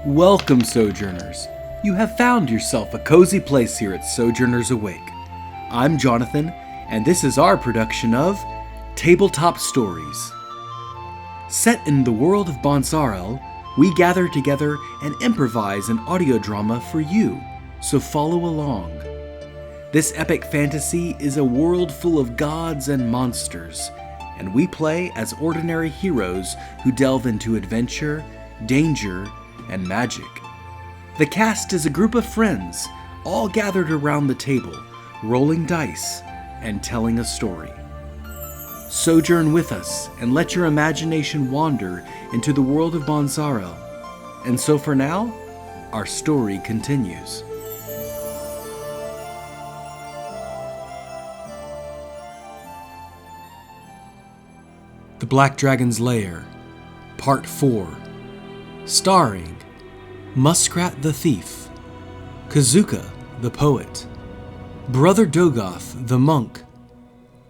Welcome, Sojourners. You have found yourself a cozy place here at Sojourners Awake. I'm Jonathan, and this is our production of Tabletop Stories. Set in the world of Bonsarel, we gather together and improvise an audio drama for you, so follow along. This epic fantasy is a world full of gods and monsters, and we play as ordinary heroes who delve into adventure, danger, and magic. The cast is a group of friends, all gathered around the table, rolling dice and telling a story. Sojourn with us and let your imagination wander into the world of Bonsarel. And so for now, our story continues. The Black Dragon's Lair, Part 4, starring Muskrat the Thief, Kazooka the Poet, Brother Dogath the Monk,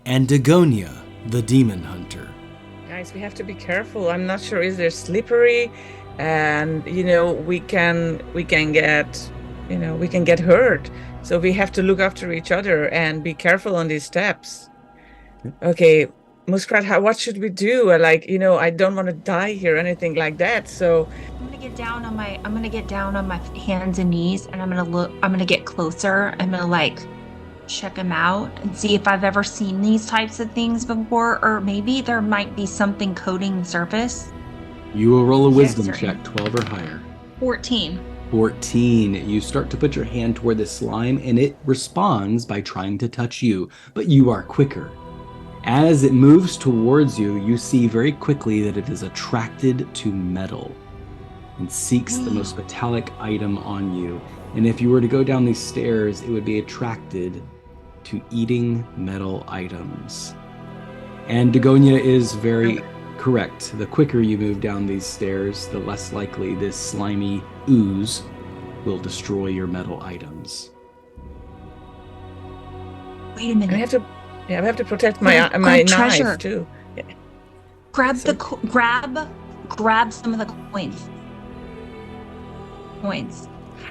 and Dogania the Demon Hunter. Guys, we have to be careful. I'm not sure, is there slippery, and we can get hurt. So we have to look after each other and be careful on these steps. Okay, Muskrat, what should we do? I don't want to die here or anything like that. So I'm gonna get down on my hands and knees, and I'm gonna get closer. I'm gonna check them out and see if I've ever seen these types of things before, or maybe there might be something coating the surface. You will roll a wisdom check, 12 or higher. 14. 14. You start to put your hand toward the slime, and it responds by trying to touch you, but you are quicker. As it moves towards you, you see very quickly that it is attracted to metal and seeks the most metallic item on you. And if you were to go down these stairs, it would be attracted to eating metal items. And Dogania is very correct. The quicker you move down these stairs, the less likely this slimy ooze will destroy your metal items. Wait a minute. I have to protect my treasure. knife too. Yeah. Grab some of the coins,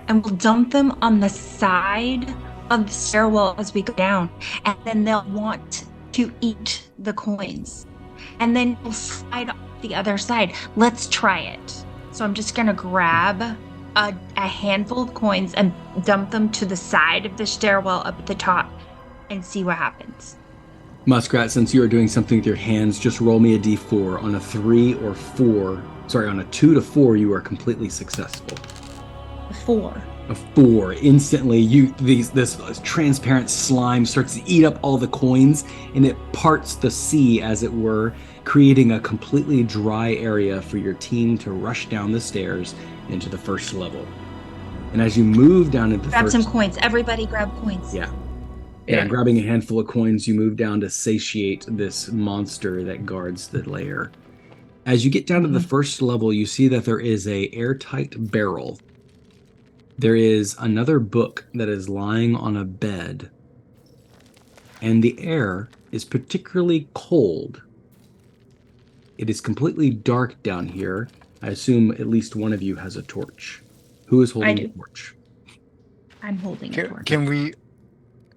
and we'll dump them on the side of the stairwell as we go down, and then they'll want to eat the coins, and then we'll slide off the other side. Let's try it. So I'm just gonna grab a handful of coins and dump them to the side of the stairwell up at the top and see what happens. Muskrat, since you are doing something with your hands, just roll me a d4. On a 3 or 4, on a 2 to 4, you are completely successful. 4. A 4. Instantly, this transparent slime starts to eat up all the coins, and it parts the sea, as it were, creating a completely dry area for your team to rush down the stairs into the first level. And as you move down into the grab some coins. Everybody grab coins. Yeah, grabbing a handful of coins, you move down to satiate this monster that guards the lair. As you get down to the first level, you see that there is a airtight barrel. There is another book that is lying on a bed. And the air is particularly cold. It is completely dark down here. I assume at least one of you has a torch. Who is holding a torch? I'm holding a torch.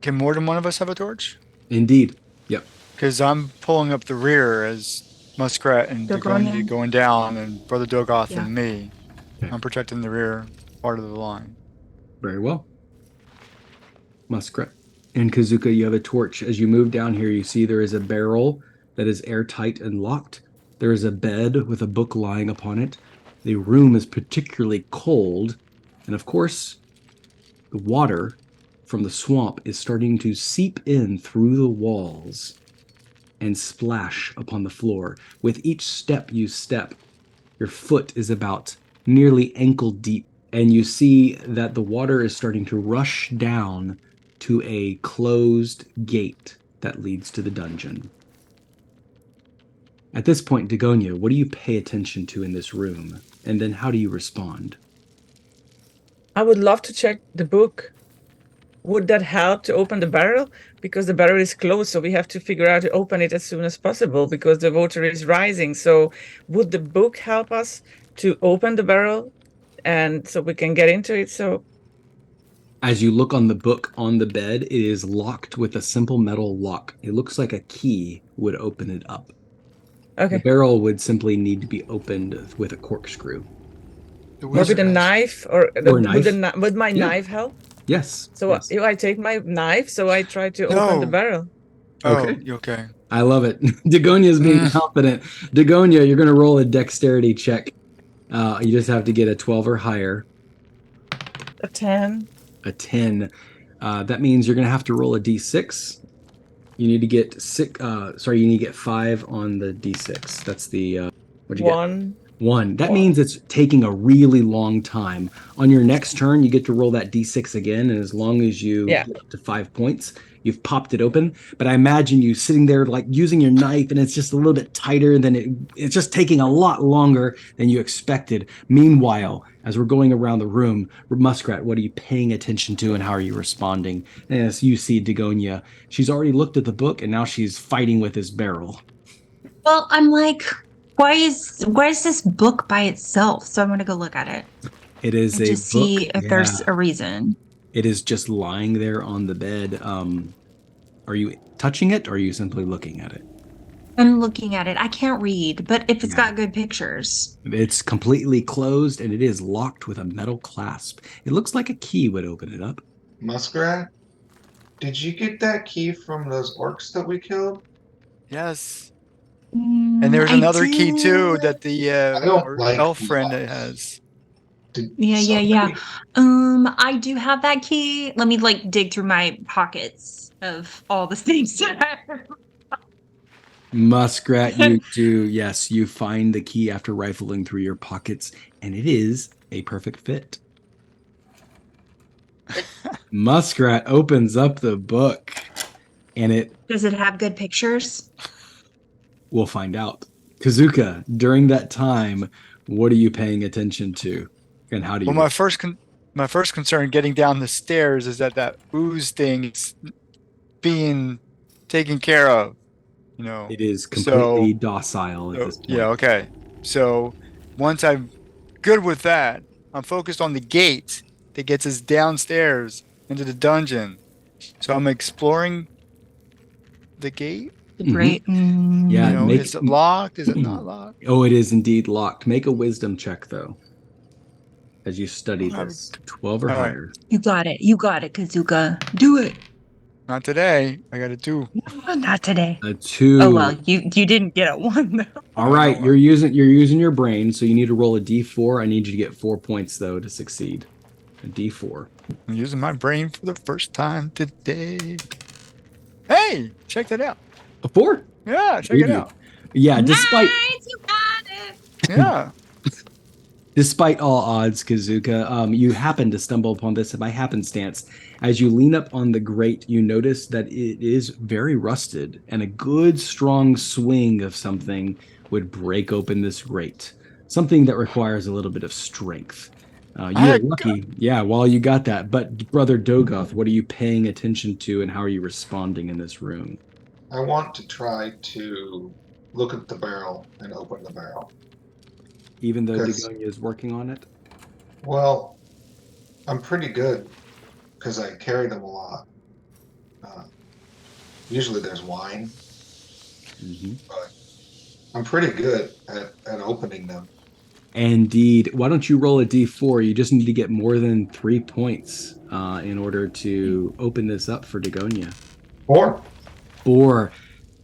Can more than one of us have a torch? Indeed. Yep. Because I'm pulling up the rear as Muskrat and Dogania going down, and Brother Dogath and me. Okay. I'm protecting the rear part of the line. Very well. Muskrat and Kazooka, you have a torch. As you move down here, you see there is a barrel that is airtight and locked. There is a bed with a book lying upon it. The room is particularly cold. And of course, the water from the swamp is starting to seep in through the walls and splash upon the floor. With each step you step, your foot is about nearly ankle deep, and you see that the water is starting to rush down to a closed gate that leads to the dungeon. At this point, Dogania, what do you pay attention to in this room? And then how do you respond? I would love to check the book. Would that help to open the barrel? Because the barrel is closed, so we have to figure out to open it as soon as possible because the water is rising. So would the book help us to open the barrel and so we can get into it. So as you look on the book on the bed, it is locked with a simple metal lock. It looks like a key would open it up. okay. The barrel would simply need to be opened with a corkscrew. Or with a knife, or knife. Would my knife help? Yes. So yes. if I take my knife, so I try to open the barrel. Okay. Okay. I love it. Dagonia is being confident. Dagonia, you're going to roll a dexterity check. You just have to get a 12 or higher. A 10. A 10. That means you're going to have to roll a d6. You need to get you need to get 5 on the d6. That's the what'd you 1. get? 1. That means it's taking a really long time. On your next turn, you get to roll that d6 again, and as long as you get up to 5 points, you've popped it open. But I imagine you sitting there like using your knife, and it's just a little bit tighter than it's just taking a lot longer than you expected. Meanwhile, as we're going around the room, Muskrat, what are you paying attention to, and how are you responding? And as you see Dagonia, she's already looked at the book, and now she's fighting with his barrel. Well, I'm like, why is this book by itself? So I'm going to go look at it. It is a just book, see if there's a reason. It is just lying there on the bed. Are you touching it, or are you simply looking at it? I'm looking at it. I can't read, but if it's got good pictures. It's completely closed, and it is locked with a metal clasp. It looks like a key would open it up. Muskrat, did you get that key from those orcs that we killed? Yes. And there's another key too that the elf friend has. Yeah. I do have that key. Let me dig through my pockets of all the things that Muskrat, you do. Yes, you find the key after rifling through your pockets, and it is a perfect fit. Muskrat opens up the book, and does it have good pictures? We'll find out. Kazooka, during that time, what are you paying attention to, and how do you? Well, my first concern getting down the stairs is that ooze thing is being taken care of. It is completely docile at this point. Yeah. Okay. So once I'm good with that, I'm focused on the gate that gets us downstairs into the dungeon. So I'm exploring the gate. Great. Yeah. Is it locked? Is it not locked? Oh, it is indeed locked. Make a wisdom check, though, as you study this. 12 or higher. You got it, Kazooka. Do it. Not today. I got a 2. Not today. A 2. Oh well, you didn't get a 1 though. All right, you're using your brain, so you need to roll a d4. I need you to get 4 points though to succeed. A d4. I'm using my brain for the first time today. Hey, check that out. A 4? Yeah, check it out. Yeah, despite you got it. Yeah. Despite all odds, Kazooka, you happen to stumble upon this by happenstance. As you lean up on the grate, you notice that it is very rusted, and a good strong swing of something would break open this grate. Something that requires a little bit of strength. You're lucky, while you got that. But Brother Dogath, what are you paying attention to, and how are you responding in this room? I want to try to look at the barrel and open the barrel. Even though Dagonia is working on it? Well, I'm pretty good because I carry them a lot. Usually there's wine, but I'm pretty good at opening them. Indeed. Why don't you roll a d4? You just need to get more than 3 points in order to open this up for Dagonia. 4. 4.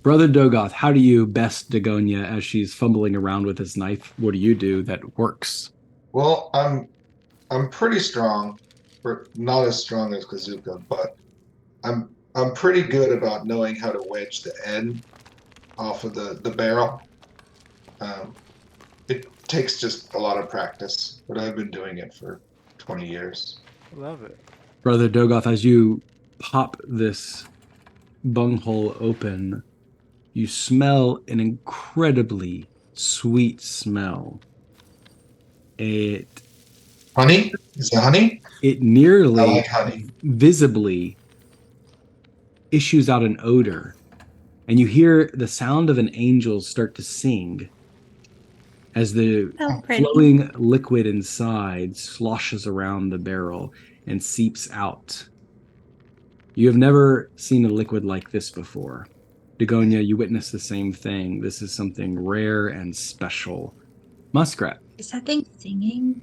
Brother Dogath, how do you best Dagonia as she's fumbling around with his knife? What do you do that works? Well, I'm pretty strong, but not as strong as Kazooka, but I'm pretty good about knowing how to wedge the end off of the barrel. It takes just a lot of practice, but I've been doing it for 20 years. I love it. Brother Dogath, as you pop this bunghole open, you smell an incredibly sweet smell. Honey? Is it honey? It nearly I like honey. Visibly issues out an odor, and you hear the sound of an angel start to sing. as the So pretty. flowing liquid inside sloshes around the barrel and seeps out. You have never seen a liquid like this before. Dogania, you witness the same thing. This is something rare and special. Muskrat, Is that thing singing?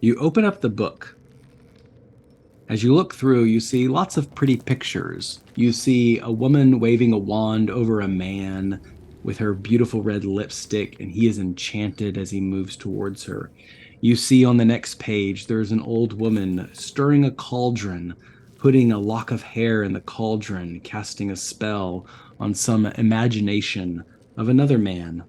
you open up the book. As you look through, you see lots of pretty pictures. You see a woman waving a wand over a man with her beautiful red lipstick, and he is enchanted as he moves towards her. You see on the next page, there's an old woman stirring a cauldron, putting a lock of hair in the cauldron, casting a spell on some imagination of another man.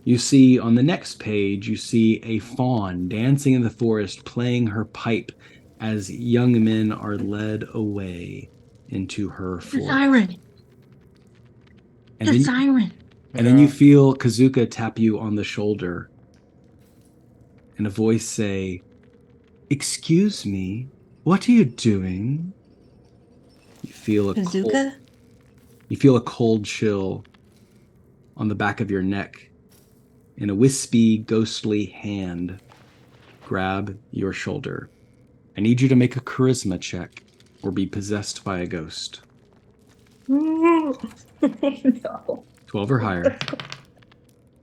You see on the next page, you see a fawn dancing in the forest, playing her pipe as young men are led away into her The forest. siren. And The then, siren. and then you feel Kazooka tap you on the shoulder and a voice say, "Excuse me, what are you doing?" You feel Kazooka? a cold chill on the back of your neck, and a wispy, ghostly hand grab your shoulder. I need you to make a charisma check or be possessed by a ghost. No. 12 or higher.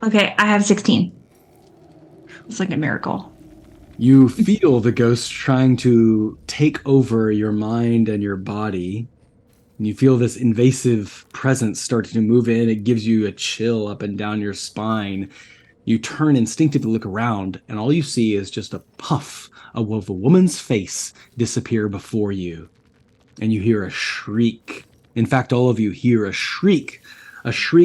Okay, I have 16. It's like a miracle. You feel the ghost trying to take over your mind and your body. And you feel this invasive presence starting to move in. It gives you a chill up and down your spine. You turn instinctively to look around, and all you see is just a puff of a woman's face disappear before you. And you hear a shriek. In fact, all of you hear a shriek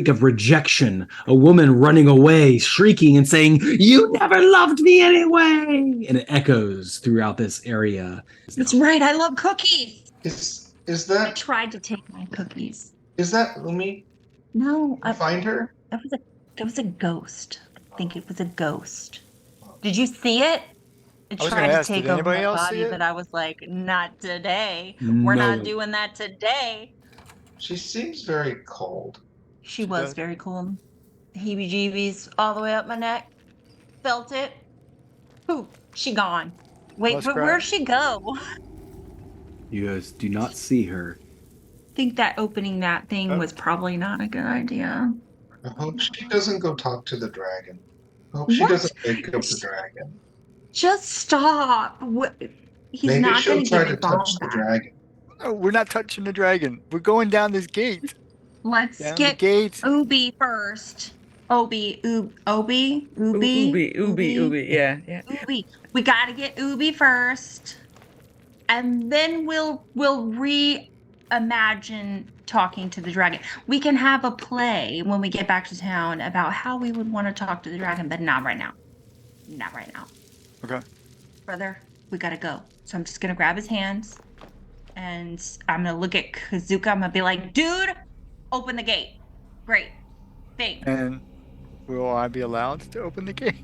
of rejection, a woman running away, shrieking and saying, "You never loved me anyway!" And it echoes throughout this area. That's right. I love cookies. Is I that tried to take my cookies. Umi? No, You find her? that was a ghost. I think it was a ghost. Did you see it? It I was tried gonna to ask, take did over anybody my else see body, it? but I was like, not today. We're No. not doing that today. She seems very cold. She She was does. very cool. Heebie-jeebies all the way up my neck. Felt it. Poof, she gone. Wait, but Muskrat. where'd she go? You guys do not see her. I think that opening that thing was probably not a good idea. I hope she doesn't go talk to the dragon. I hope she What? doesn't wake up the dragon. Just stop. He's Maybe not she'll going to try give to his bomb touch the back. dragon. No, we're not touching the dragon. We're going down this gate. Let's Down the get gate. Ubi first. Ubi. Ubi, yeah. Ubi. We got to get Ubi first, and then we'll reimagine talking to the dragon. We can have a play when we get back to town about how we would want to talk to the dragon, but not right now. Not right now. Okay. Brother, we gotta go. So I'm just gonna grab his hands, and I'm gonna look at Kazooka. I'm gonna be like, dude, open the gate. Great. Thanks. And will I be allowed to open the gate?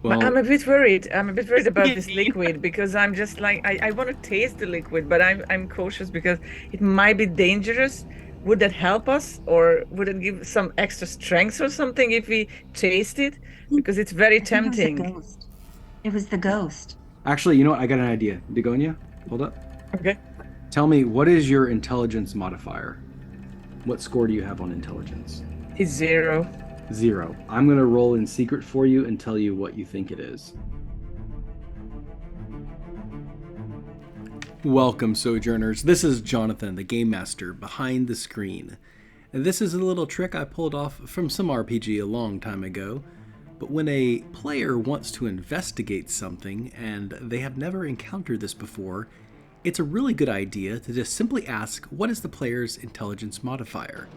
Well, I'm a bit worried. I'm a bit worried about this liquid because I'm just like I want to taste the liquid, but I'm cautious because it might be dangerous. Would that help us, or would it give some extra strength or something if we taste it? Because it's very tempting. It was the ghost. actually, you know what? I got an idea. Dogania, hold up. Okay. Tell me, what is your intelligence modifier? What score do you have on intelligence? It's 0. 0. I'm going to roll in secret for you and tell you what you think it is. Welcome, Sojourners. This is Jonathan, the Game Master, behind the screen. And this is a little trick I pulled off from some RPG a long time ago. But when a player wants to investigate something and they have never encountered this before, it's a really good idea to just simply ask, what is the player's intelligence modifier?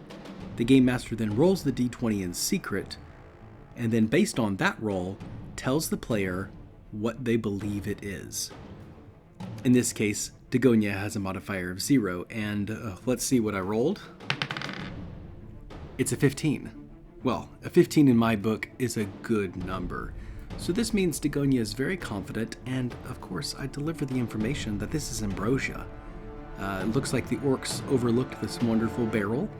The Game Master then rolls the d20 in secret, and then based on that roll, tells the player what they believe it is. In this case, Dogania has a modifier of 0, and let's see what I rolled. It's a 15. Well, a 15 in my book is a good number. So this means Dogania is very confident, and of course I deliver the information that this is ambrosia. It looks like the orcs overlooked this wonderful barrel.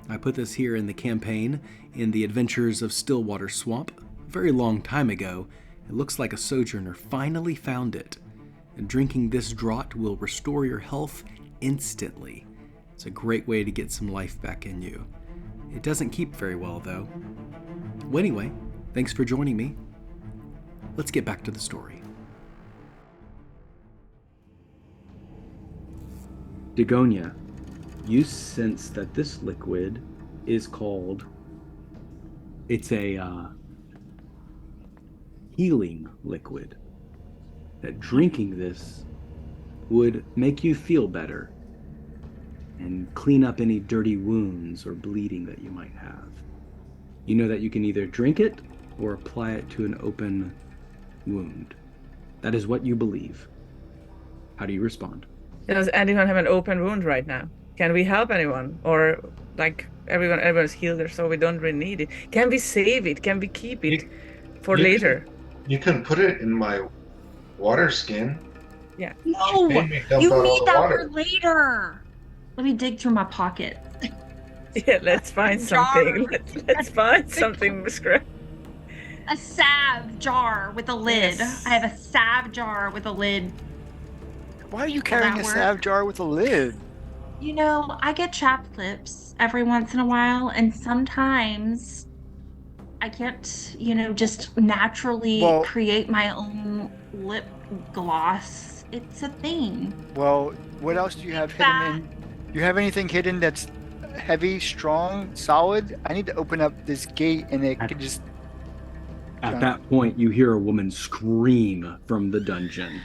I put this here in the campaign in the Adventures of Stillwater Swamp. a very long time ago, it looks like a Sojourner finally found it. And drinking this draught will restore your health instantly. It's a great way to get some life back in you. It doesn't keep very well, though. Well, anyway, thanks for joining me. Let's get back to the story. Dogania, you sense that this liquid is called... It's a healing liquid. That drinking this would make you feel better and clean up any dirty wounds or bleeding that you might have. You know that you can either drink it or apply it to an open wound. That is what you believe. How do you respond? Does anyone have an open wound right now? Can we help anyone? Or like everyone's healed, so we don't really need it. Can we save it? Can we keep it for later? You can put it in my water skin. Yeah. No, Made me dump you out all need the that water. for later. Let me dig through my pocket. Yeah, let's find something. Let's find something, Muskrat. A salve jar with a lid. Yes. I have a salve jar with a lid. Why are you Will carrying that a work? salve jar with a lid? You know, I get chapped lips every once in a while, and sometimes I can't, just naturally Well- create my own lip gloss. It's a thing. Well, what else do you have hidden in? You have anything hidden that's heavy, strong, solid? I need to open up this gate and it can just... At that point, you hear a woman scream from the dungeon.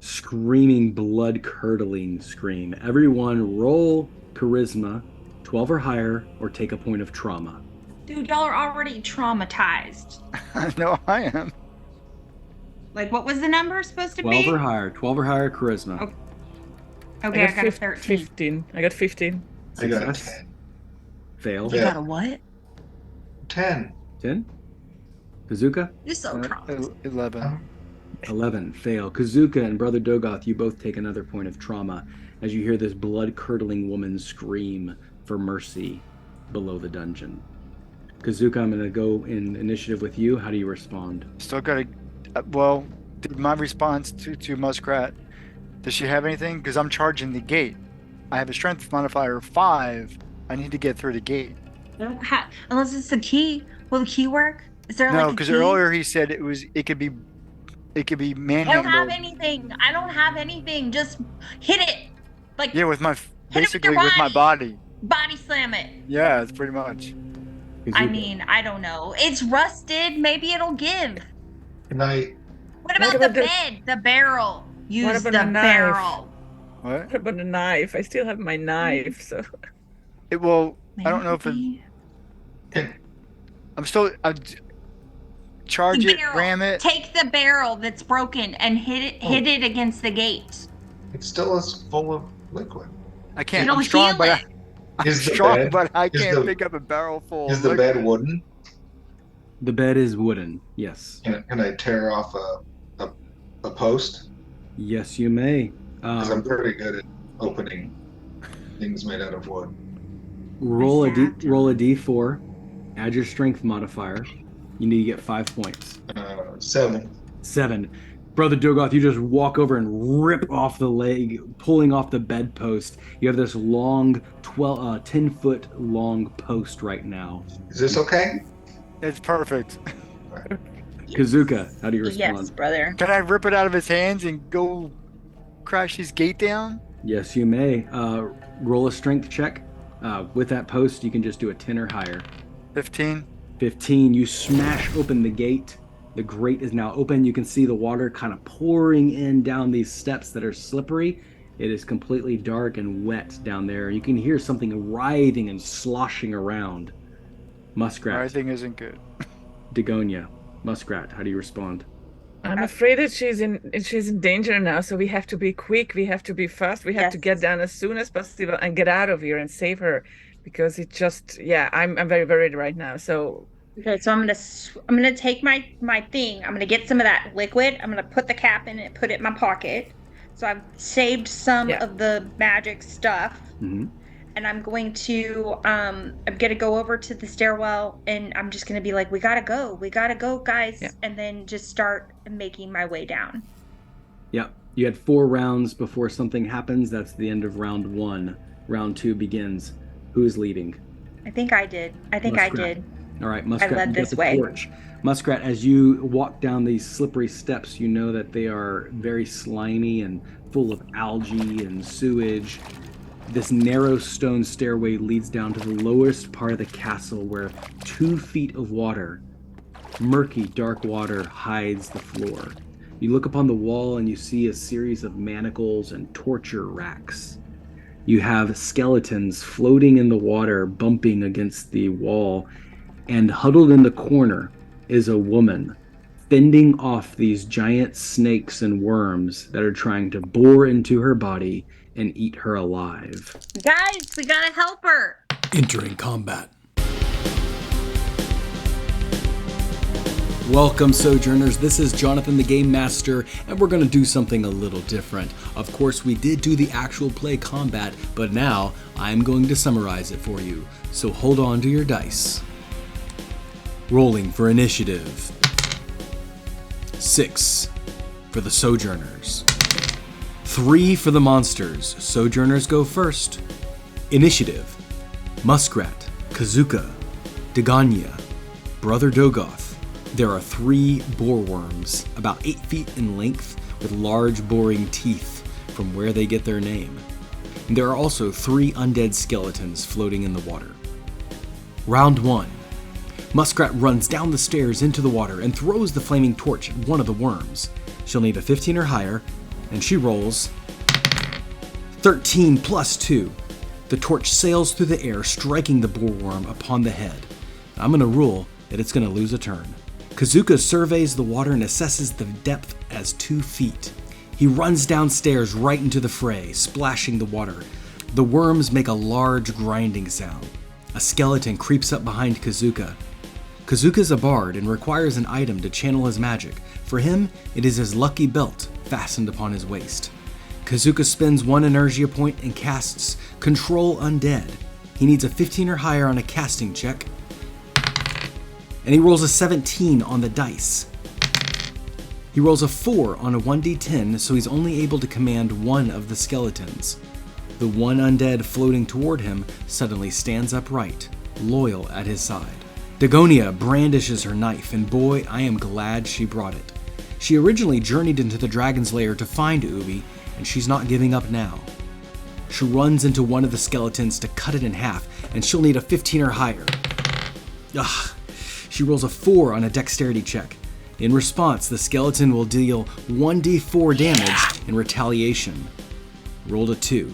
Screaming, blood-curdling scream. Everyone roll charisma, 12 or higher, or take a point of trauma. Dude, y'all are already traumatized. No, I am. Like, what was the number supposed to 12 be? or higher. 12 or higher charisma. Okay. Okay, I got a 13. 15. I got 15. I got a Success. 10. Fail. You Yeah. got a what? 10. 10. Kazooka? You're so traumatized. 11. 11. Fail. Kazooka and Brother Dogath, you both take another point of trauma as you hear this blood-curdling woman scream for mercy below the dungeon. Kazooka, I'm going to go in initiative with you. How do you respond? Still got to... my response to Muskrat, does she have anything? Because I'm charging the gate. I have a strength modifier of 5. I need to get through the gate. Unless it's the key. Will the key work? Is there No, like a because key? earlier he said it could be I don't have manhandled. anything. I don't have anything. Just hit it. Like, Yeah, with my it with basically your with my body. body slam it. Yeah, it's pretty much. I Kazooka. mean, I don't know. It's rusted. Maybe it'll give. Can I? What about about the the- bed? The barrel. Use about the the knife? barrel. What? What about the knife? I still have my knife, so It will. I don't know if it, Maybe. I'm still. Charge The it, barrel. ram it. Take the barrel that's broken and hit it against the gate. It still is full of liquid. I can't. It'll I'm strong, heal but it. I'm Is the strong, bed- but I is can't the- pick up a barrel full. Is of the liquid. bed wooden? The bed is wooden. Yes. Can I tear off a post? Yes, you may. Because I'm pretty good at opening things made out of wood. Roll a Exactly. roll a d4. Add your strength modifier. You need to get 5 points. 7. 7. Brother Dogath, you just walk over and rip off the leg, pulling off the bedpost. You have this long, 10-foot long post right now. Is this okay? It's perfect. Kazooka, how do you respond? Yes, brother. Can I rip it out of his hands and go crash his gate down? Yes, you may. Roll a strength check. With that post, you can just do a 10 or higher. 15. 15, you smash open the gate. The grate is now open. You can see the water kind of pouring in down these steps that are slippery. It is completely dark and wet down there. You can hear something writhing and sloshing around. Muskrat, Everything isn't good. Dogania, Muskrat, how do you respond? I'm afraid that she's in danger now. So we have to be quick. We have to be fast. We have to get down as soon as possible and get out of here and save her, because it just I'm very worried right now. So Okay, so I'm gonna take my thing. I'm gonna get some of that liquid. I'm gonna put the cap in it, put it in my pocket. So I've saved some Yeah. of the magic stuff. Mm-hmm. and I'm going to go over to the stairwell, and I'm just gonna be like, we gotta go, guys, Yeah. and then just start making my way down. Yep. You had 4 rounds before something happens. That's the end of round 1. Round 2 begins. Who's leading? I think I did. I Muskrat. did. All right, Muskrat, led you got this the way. torch. Muskrat, as you walk down these slippery steps, you know that they are very slimy and full of algae and sewage. This narrow stone stairway leads down to the lowest part of the castle where 2 feet of water, murky, dark water, hides the floor. You look upon the wall and you see a series of manacles and torture racks. You have skeletons floating in the water, bumping against the wall, and huddled in the corner is a woman fending off these giant snakes and worms that are trying to bore into her body and eat her alive. Guys, we gotta help her. Entering combat. Welcome, Sojourners. This is Jonathan, the Game Master, and we're going to do something a little different. Of course, we did do the actual play combat, but now I'm going to summarize it for you. So hold on to your dice. Rolling for initiative. 6 for the Sojourners. 3 for the monsters. Sojourners go first. Initiative. Muskrat, Kazooka, Dogania, Brother Dogath. There are 3 boreworms, about 8 feet in length, with large boring teeth from where they get their name. And there are also 3 undead skeletons floating in the water. Round 1. Muskrat runs down the stairs into the water and throws the flaming torch at one of the worms. She'll need a 15 or higher, and she rolls 13 plus 2. The torch sails through the air, striking the boreworm upon the head. I'm going to rule that it's going to lose a turn. Kazooka surveys the water and assesses the depth as 2 feet. He runs downstairs right into the fray, splashing the water. The worms make a large grinding sound. A skeleton creeps up behind Kazooka. Kazooka's a bard and requires an item to channel his magic. For him, it is his lucky belt fastened upon his waist. Kazooka spends 1 energia point and casts Control Undead. He needs a 15 or higher on a casting check, and he rolls a 17 on the dice. He rolls a 4 on a 1d10, so he's only able to command 1 of the skeletons. The one undead floating toward him suddenly stands upright, loyal at his side. Dogania brandishes her knife, and boy, I am glad she brought it. She originally journeyed into the dragon's lair to find Ubi, and she's not giving up now. She runs into one of the skeletons to cut it in half, and she'll need a 15 or higher. Ugh. She rolls a 4 on a dexterity check. In response, the skeleton will deal 1d4 damage in retaliation. Rolled a 2.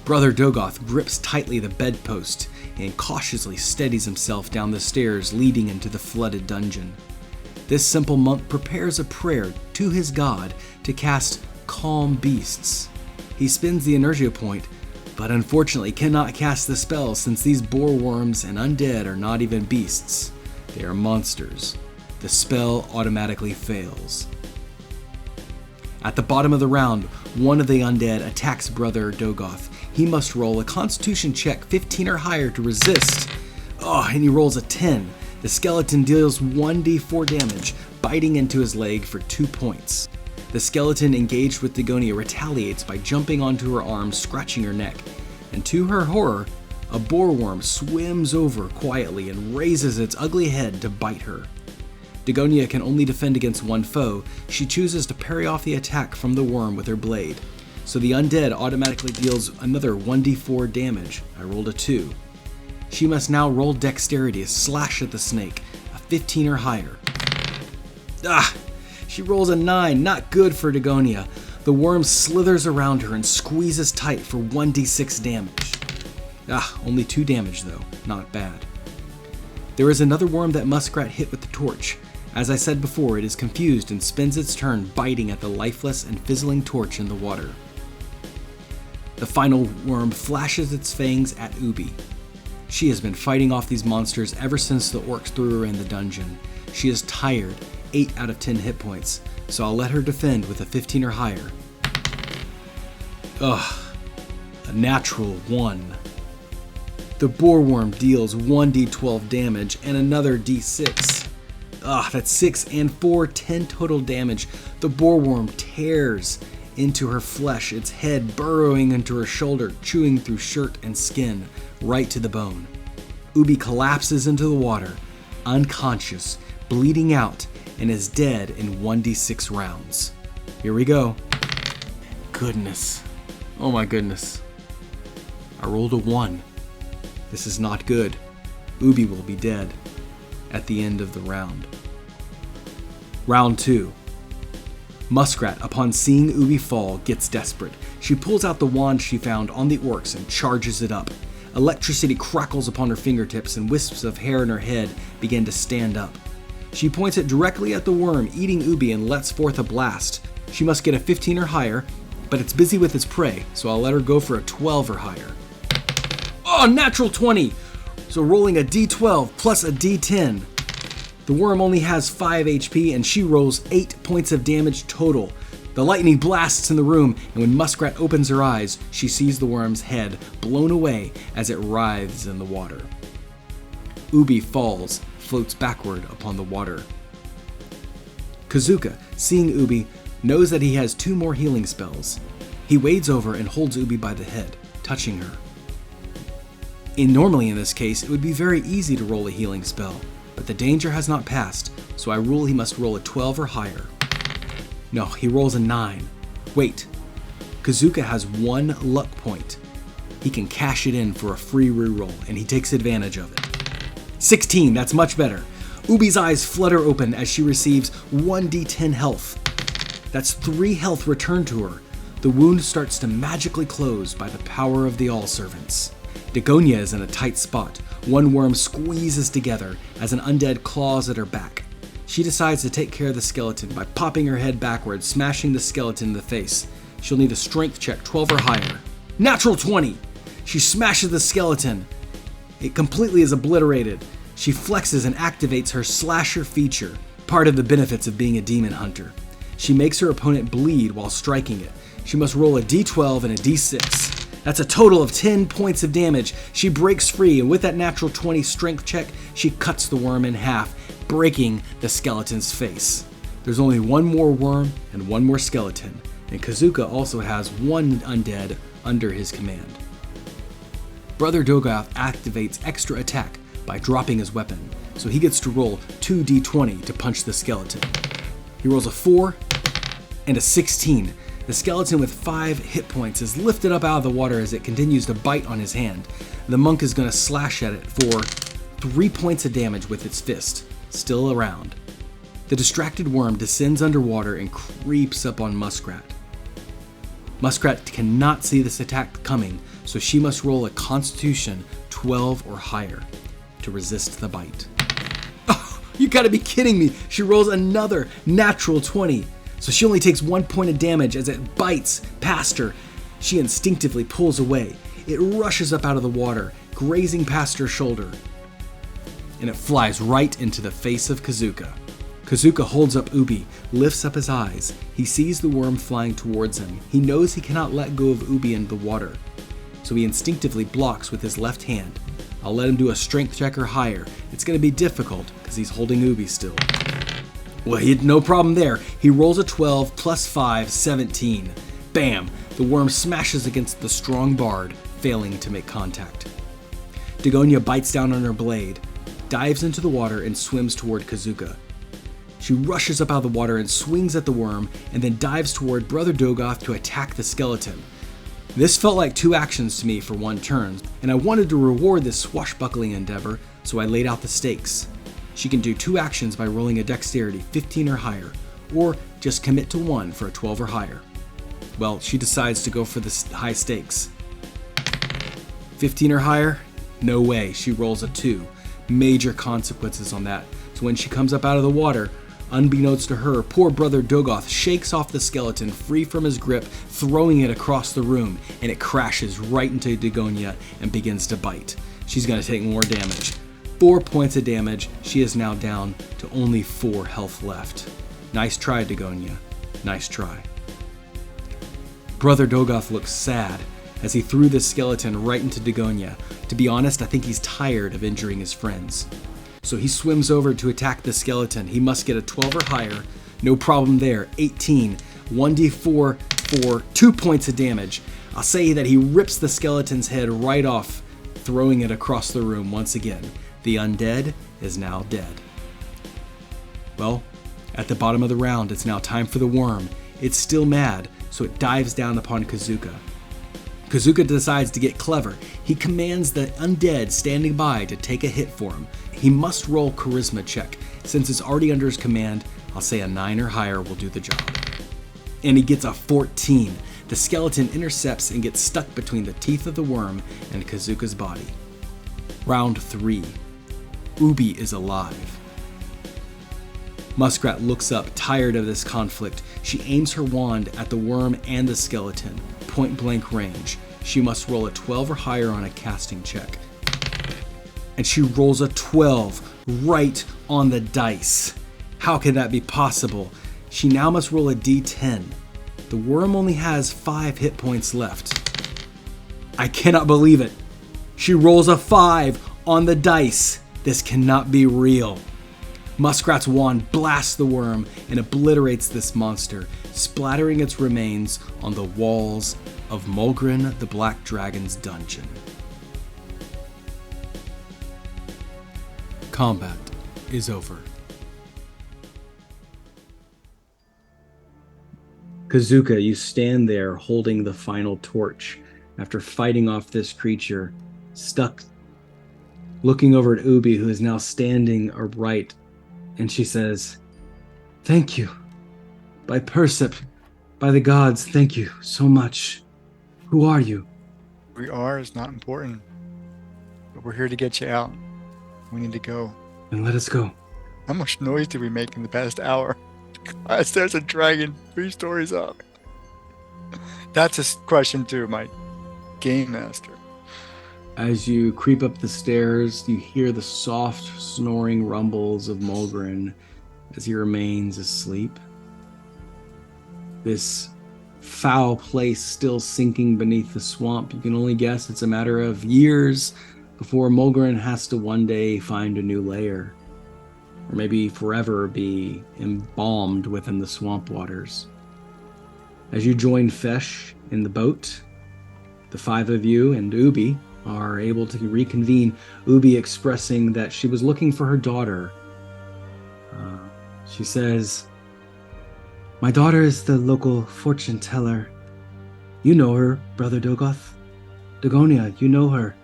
Brother Dogath grips tightly the bedpost and cautiously steadies himself down the stairs leading into the flooded dungeon. This simple monk prepares a prayer to his god to cast Calm Beasts. He spends the energia point, but unfortunately cannot cast the spell since these boreworms and undead are not even beasts. They are monsters. The spell automatically fails. At the bottom of the round, one of the undead attacks Brother Dogath. He must roll a constitution check 15 or higher to resist. And he rolls a 10. The skeleton deals 1d4 damage, biting into his leg for 2 points. The skeleton engaged with Dogania retaliates by jumping onto her arm, scratching her neck. And to her horror, a boreworm swims over quietly and raises its ugly head to bite her. Dogania can only defend against 1 foe. She chooses to parry off the attack from the worm with her blade. So the undead automatically deals another 1d4 damage. I rolled a 2. She must now roll dexterity to slash at the snake, a 15 or higher. She rolls a 9, not good for Dogania. The worm slithers around her and squeezes tight for 1d6 damage. Only 2 damage though, not bad. There is another worm that Muskrat hit with the torch. As I said before, it is confused and spends its turn biting at the lifeless and fizzling torch in the water. The final worm flashes its fangs at Ubi. She has been fighting off these monsters ever since the orcs threw her in the dungeon. She is tired, 8 out of 10 hit points, so I'll let her defend with a 15 or higher. A natural 1. The boar worm deals 1d12 damage and another d6. That's 6 and 4, 10 total damage. The boar worm tears into her flesh, its head burrowing into her shoulder, chewing through shirt and skin, right to the bone. Ubi collapses into the water, unconscious, bleeding out, and is dead in 1d6 rounds. Here we go. Goodness. Oh my goodness. I rolled a 1. This is not good. Ubi will be dead at the end of the round. Round 2. Muskrat, upon seeing Ubi fall, gets desperate. She pulls out the wand she found on the orcs and charges it up. Electricity crackles upon her fingertips and wisps of hair in her head begin to stand up. She points it directly at the worm eating Ubi and lets forth a blast. She must get a 15 or higher, but it's busy with its prey, so I'll let her go for a 12 or higher. Oh, natural 20! So rolling a d12 plus a d10. The worm only has 5 HP and she rolls 8 points of damage total. The lightning blasts in the room, and when Muskrat opens her eyes, she sees the worm's head blown away as it writhes in the water. Ubi falls, floats backward upon the water. Kazooka, seeing Ubi, knows that he has 2 more healing spells. He wades over and holds Ubi by the head, touching her. Normally in this case, it would be very easy to roll a healing spell, but the danger has not passed, so I rule he must roll a 12 or higher. No, he rolls a 9. Wait, Kazooka has 1 luck point. He can cash it in for a free reroll, and he takes advantage of it. 16, that's much better. Ubi's eyes flutter open as she receives 1d10 health. That's 3 health returned to her. The wound starts to magically close by the power of the All-Servants. Dogania is in a tight spot. One worm squeezes together as an undead claws at her back. She decides to take care of the skeleton by popping her head backwards, smashing the skeleton in the face. She'll need a strength check, 12 or higher. Natural 20! She smashes the skeleton. It completely is obliterated. She flexes and activates her slasher feature, part of the benefits of being a demon hunter. She makes her opponent bleed while striking it. She must roll a d12 and a d6. That's a total of 10 points of damage. She breaks free, and with that natural 20 strength check, she cuts the worm in half, breaking the skeleton's face. There's only 1 more worm and 1 more skeleton, and Kazooka also has 1 undead under his command. Brother Dogath activates extra attack by dropping his weapon, so he gets to roll 2d20 to punch the skeleton. He rolls a 4 and a 16. The skeleton with 5 hit points is lifted up out of the water as it continues to bite on his hand. The monk is going to slash at it for 3 points of damage with its fist, still around. The distracted worm descends underwater and creeps up on Muskrat. Muskrat cannot see this attack coming, so she must roll a Constitution 12 or higher to resist the bite. Oh, you gotta be kidding me! She rolls another natural 20. So she only takes 1 point of damage as it bites past her. She instinctively pulls away. It rushes up out of the water, grazing past her shoulder. And it flies right into the face of Kazooka. Kazooka holds up Ubi, lifts up his eyes. He sees the worm flying towards him. He knows he cannot let go of Ubi in the water, so he instinctively blocks with his left hand. I'll let him do a strength check or higher. It's going to be difficult because he's holding Ubi still. Well, he had no problem there. He rolls a 12 plus 5, 17. Bam! The worm smashes against the strong bard, failing to make contact. Dogania bites down on her blade, dives into the water, and swims toward Kazooka. She rushes up out of the water and swings at the worm, and then dives toward Brother Dogath to attack the skeleton. This felt like 2 actions to me for 1 turn, and I wanted to reward this swashbuckling endeavor, so I laid out the stakes. She can do 2 actions by rolling a dexterity 15 or higher, or just commit to 1 for a 12 or higher. Well, she decides to go for the high stakes. 15 or higher? No way, she rolls a 2. Major consequences on that. So when she comes up out of the water, unbeknownst to her, poor Brother Dogath shakes off the skeleton free from his grip, throwing it across the room, and it crashes right into Dogania and begins to bite. She's going to take more damage. 4 points of damage. She is now down to only 4 health left. Nice try, Dogania. Nice try. Brother Dogath looks sad as he threw this skeleton right into Dogania. To be honest, I think he's tired of injuring his friends. So he swims over to attack the skeleton. He must get a 12 or higher. No problem there. 18, 1d4 for 2 points of damage. I'll say that he rips the skeleton's head right off, throwing it across the room once again. The undead is now dead. Well, at the bottom of the round, it's now time for the worm. It's still mad, so it dives down upon Kazooka. Kazooka decides to get clever. He commands the undead standing by to take a hit for him. He must roll charisma check. Since it's already under his command, I'll say a 9 or higher will do the job. And he gets a 14. The skeleton intercepts and gets stuck between the teeth of the worm and Kazooka's body. Round 3. Ubi is alive. Muskrat looks up, tired of this conflict. She aims her wand at the worm and the skeleton, point blank range. She must roll a 12 or higher on a casting check. And she rolls a 12 right on the dice. How can that be possible? She now must roll a d10. The worm only has 5 hit points left. I cannot believe it. She rolls a 5 on the dice. This cannot be real. Muskrat's wand blasts the worm and obliterates this monster, splattering its remains on the walls of Mulgren the Black Dragon's dungeon. Combat is over. Kazooka, you stand there holding the final torch after fighting off this creature, stuck, looking over at Ubi, who is now standing upright, and she says, "Thank you. By Persep, by the gods, thank you so much. Who are you?" Who we are is not important, but we're here to get you out. We need to go. Then let us go. How much noise did we make in the past hour? Guys, there's a dragon 3 stories up. That's a question too, my game master. As you creep up the stairs, you hear the soft, snoring rumbles of Mulgren as he remains asleep. This foul place still sinking beneath the swamp. You can only guess it's a matter of years before Mulgren has to one day find a new lair, or maybe forever be embalmed within the swamp waters. As you join Fesh in the boat, the 5 of you and Ubi are able to reconvene, Ubi expressing that she was looking for her daughter. She says, "My daughter is the local fortune teller. You know her, Brother Dogath. Dogania, you know her.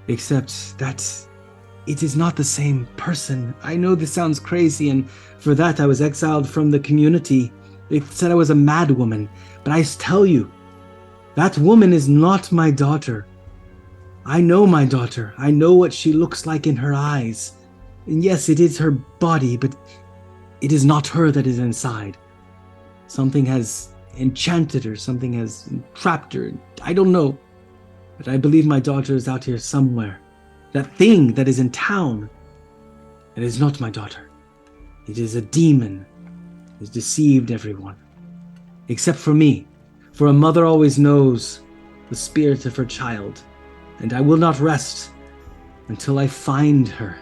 Except that it is not the same person. I know this sounds crazy, and for that I was exiled from the community. They said I was a mad woman, but I tell you, that woman is not my daughter. I know my daughter. I know what she looks like in her eyes. And yes, it is her body, but it is not her that is inside. Something has enchanted her. Something has trapped her. I don't know. But I believe my daughter is out here somewhere. That thing that is in town, it is not my daughter. It is a demon. It has deceived everyone. Except for me. For a mother always knows the spirit of her child. And I will not rest until I find her.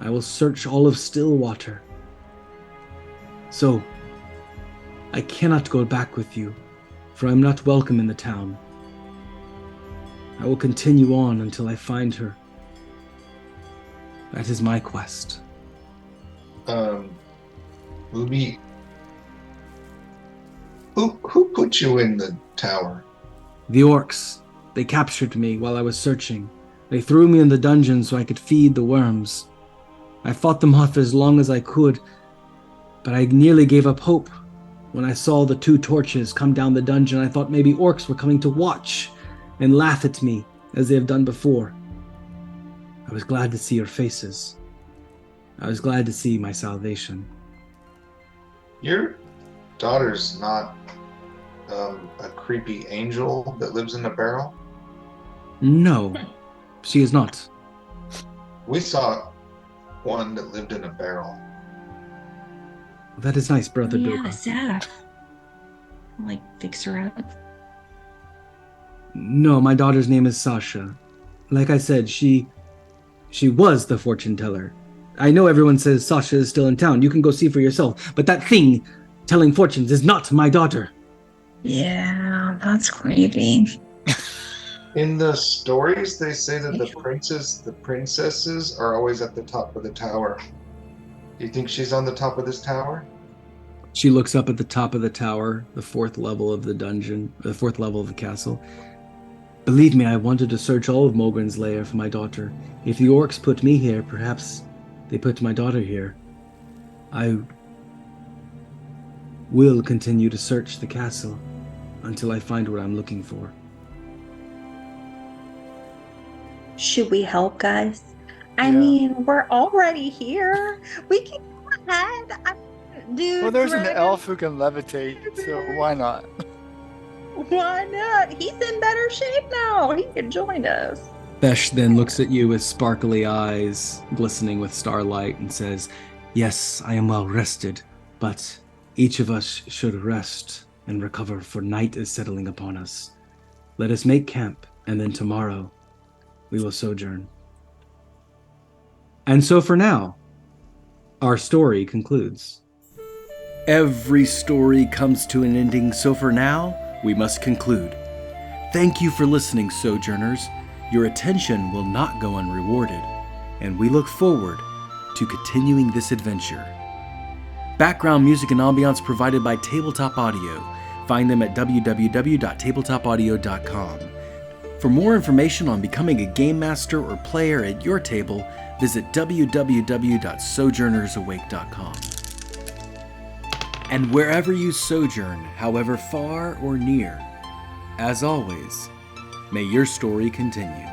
I will search all of Stillwater. So, I cannot go back with you, for I am not welcome in the town. I will continue on until I find her. That is my quest." Ubi, who put you in the tower? The orcs. They captured me while I was searching. They threw me in the dungeon so I could feed the worms. I fought them off as long as I could, but I nearly gave up hope. When I saw the 2 torches come down the dungeon, I thought maybe orcs were coming to watch and laugh at me as they have done before. I was glad to see your faces. I was glad to see my salvation. Your daughter's not a creepy angel that lives in a barrel? No, she is not. We saw one that lived in a barrel. That is nice, Brother Yeah, Dogath. sad. Like, fix her up. No, my daughter's name is Sasha. Like I said, she was the fortune teller. I know everyone says Sasha is still in town. You can go see for yourself. But that thing telling fortunes is not my daughter. Yeah, that's creepy. In the stories, they say that the princesses are always at the top of the tower. Do you think she's on the top of this tower? She looks up at the top of the tower, the fourth level of the dungeon, the fourth level of the castle. Believe me, I wanted to search all of Mogren's lair for my daughter. If the orcs put me here, perhaps they put my daughter here. I will continue to search the castle until I find what I'm looking for. Should we help, guys? I Yeah. mean, we're already here. We can go ahead. Dude, Well, there's an dragon, elf who can levitate, so why not? why not? He's in better shape now. He can join us. Besh then looks at you with sparkly eyes, glistening with starlight, and says, "Yes, I am well rested, but each of us should rest and recover, for night is settling upon us. Let us make camp, and then tomorrow we will sojourn." And so for now, our story concludes. Every story comes to an ending, so for now, we must conclude. Thank you for listening, Sojourners. Your attention will not go unrewarded, and we look forward to continuing this adventure. Background music and ambiance provided by Tabletop Audio. Find them at www.tabletopaudio.com. For more information on becoming a game master or player at your table, visit www.sojournersawake.com. And wherever you sojourn, however far or near, as always, may your story continue.